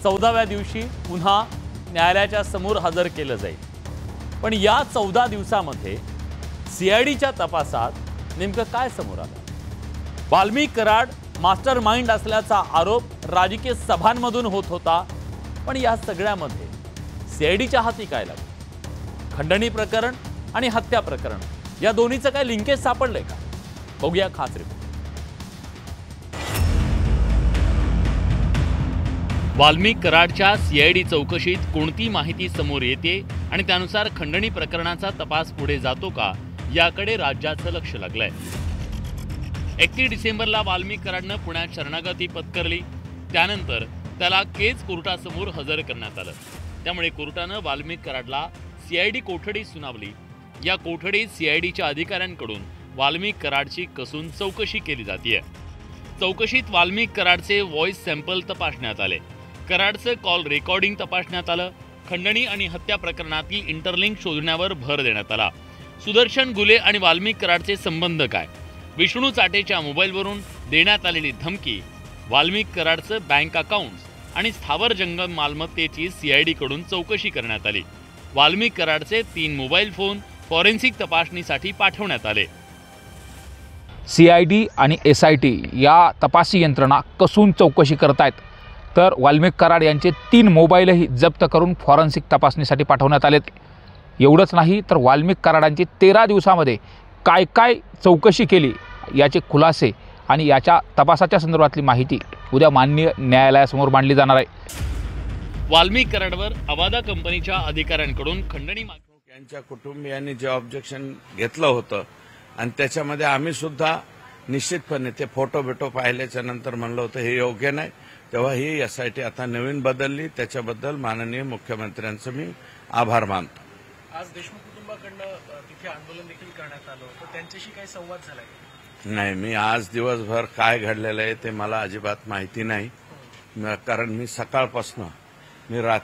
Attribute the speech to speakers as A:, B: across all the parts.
A: 14व्या दिवशी पुन्हा न्यायालयाच्या समोर हजर केलं जाईल। पण या 14 दिवसामध्ये सीआयडीच्या तपासात नेमकं काय समोर आलं? वाल्मिक कराड मास्टर माइंड असल्याचा आरोप राजकीय सभांमधून होत होता, पण या सगळ्यामध्ये सीआयडीच्या हाती काय लागलं? खंडणी प्रकरण आणि हत्या प्रकरण या दोन्हीचं काय लिंकेज सापडलंय का? बघूया खास रिपोर्ट। वाल्मिक कराडच्या सीआयडी चौकशीत कोणती माहिती समोर येते आणि त्यानुसार खंडणी प्रकरणाचा तपास पुढे जातो का, याकडे राज्याचं लक्ष लागलंय। 31 डिसेंबरला वाल्मिक कराडनं पुण्यात शरणागती पत्करली। त्यानंतर त्याला केज कोर्टासमोर हजर करण्यात आलं। त्यामुळे कोर्टानं वाल्मिक कराडला सीआयडी कोठडी सुनावली। या कोठडीत सीआयडीच्या अधिकाऱ्यांकडून वाल्मिक कराडची कसून चौकशी केली जाते। चौकशीत वाल्मिक कराडचे व्हॉइस सॅम्पल तपासण्यात आले। कराडचं कॉल रेकॉर्डिंग तपासण्यात आलं। खंडणी आणि हत्या प्रकरणातील इंटरलिंक शोधण्यावर भर देण्यात आला। सुदर्शन गुले आणि वाल्मिक कराडचे संबंध काय, विष्णू चाटेच्या मोबाईलवरून देण्यात आलेली धमकी, वाल्मिक कराडचं बँक अकाउंट्स आणि स्थावर जंगम मालमत्तेची सीआयडीकडून चौकशी करण्यात आली। वाल्मिक कराडचे 3 मोबाईल फोन फॉरेन्सिक तपासणीसाठी पाठवण्यात आले।
B: सीआयडी आणि एसआयटी या तपासी यंत्रणा कसून चौकशी करतायत, तर वाल्मिक कराड यांचे 3 मोबाईलही जप्त करून फॉरेन्सिक तपासणीसाठी पाठवण्यात आलेत। एवढंच नाही तर वाल्मिक कराडांची 13 दिवसामध्ये काय काय चौकशी केली याचे खुलासे आणि याच्या तपासाच्या संदर्भातली माहिती उद्या माननीय न्यायालयासमोर मांडली जाणार आहे।
A: वाल्मिक कराडवर अवादा कंपनीच्या अधिकाऱ्यांकडून खंडणी
C: यांच्या कुटुंबियांनी जे ऑब्जेक्शन घेतलं होतं आणि त्याच्यामध्ये आम्ही सुद्धा निश्चितपणे ते फोटो पाहिल्याच्या नंतर म्हणलं होतं हे योग्य नाही, तेव्हा ही एसआयटी आता नवीन बदलली। त्याच्याबद्दल माननीय मुख्यमंत्र्यांचं मी आभार मानतो।
D: आज देशमुख कुटुंबाकडनं तिथे आंदोलन देखील करण्यात आलं होतं, त्यांच्याशी काही संवाद झालाय?
C: नाही, मी आज दिवसभर काय घडलेलं आहे ते मला अजिबात माहिती नाही, कारण मी सकाळपासून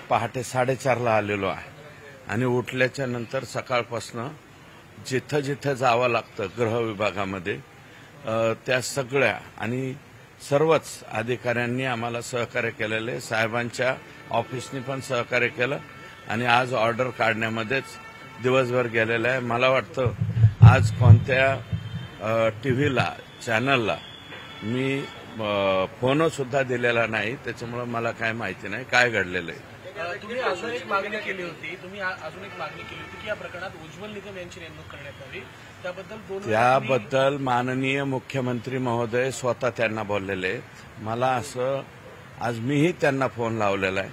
C: पहाटे 4:30ला आलेलो आहे आणि उठल्याच्या नंतर सकाळपासून जिथं जिथं जावं लागतं गृह विभागामध्ये त्या सगळ्या आणि सर्वच अधिकाऱ्यांनी आम्हाला सहकार्य केलेले, साहेबांच्या ऑफिसनी पण सहकार्य केलं आणि आज ऑर्डर काढण्यामध्येच दिवसभर गेलेला आहे। मला वाटतं आज कोणत्या टीव्हीला चॅनलला मी फोन सुद्धा दिलेला नाही, त्याच्यामुळे मला काय माहिती नाही काय घडलेलं आहे।
D: तुम्ही अजून एक मागणी केली होती की या प्रकरणात उज्ज्वल निकम यांची नेमणूक करण्यात यावी,
C: त्याबद्दल माननीय मुख्यमंत्री महोदय स्वतः त्यांना बोललेले आहेत। मला असं आज मीही त्यांना फोन लावलेला आहे,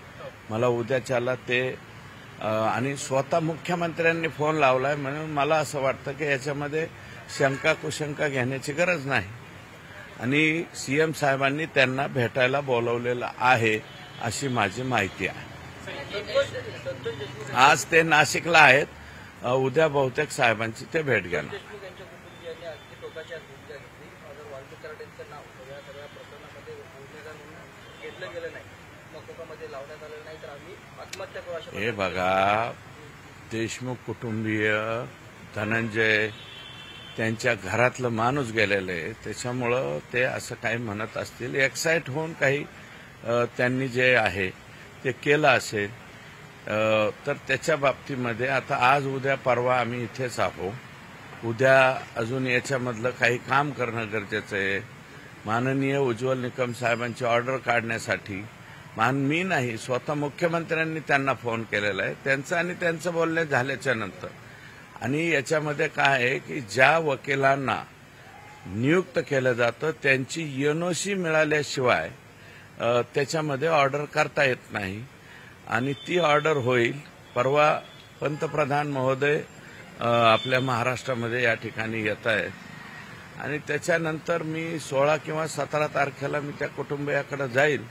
C: मला उद्याच्याला ते आणि स्वतः मुख्यमंत्र्यांनी फोन लावलाय, म्हणून मला असं वाटतं की याच्यामध्ये शंका कुशंका घेण्याची गरज नाही आणि सीएम साहेबांनी त्यांना भेटायला बोलवलेलं आहे अशी माझी माहिती आहे। आज ते नाशिकला आहेत, उद्या बहुतेक साहेबांची ते भेट घेणार। हे बघा, देशमुख कुटुंबीय धनंजय त्यांच्या घरातलं माणूस गेलेलं आहे, त्याच्यामुळं ते असं काही म्हणत असतील, एक्साइट होऊन काही त्यांनी जे आहे ते केलं असेल, तर त्याच्या बाबतीमध्ये आता आज उद्या परवा आम्ही इथेच आहोत। उद्या अजून याच्यामधलं काही काम करणं गरजेचं आहे। माननीय उज्ज्वल निकम साहेबांची ऑर्डर काढण्यासाठी मी नाही, स्वतः मुख्यमंत्र्यांनी त्यांना फोन केलेला आहे, त्यांचं आणि त्यांचं बोलणे झाल्याच्या नंतर। आणि याच्यामध्ये काय आहे की ज्या वकिलांना नियुक्त केलं जातं त्यांची एनओसी मिळाल्याशिवाय त्याच्यामध्ये ऑर्डर करता येत नाही आणि ती ऑर्डर होईल। परवा पंतप्रधान महोदय आपल्या महाराष्ट्रामध्ये या ठिकाणी येत आहेत आणि त्याच्यानंतर मी 16 किंवा 17 तारखेला मी त्या कुटुंबियाकडे जाईल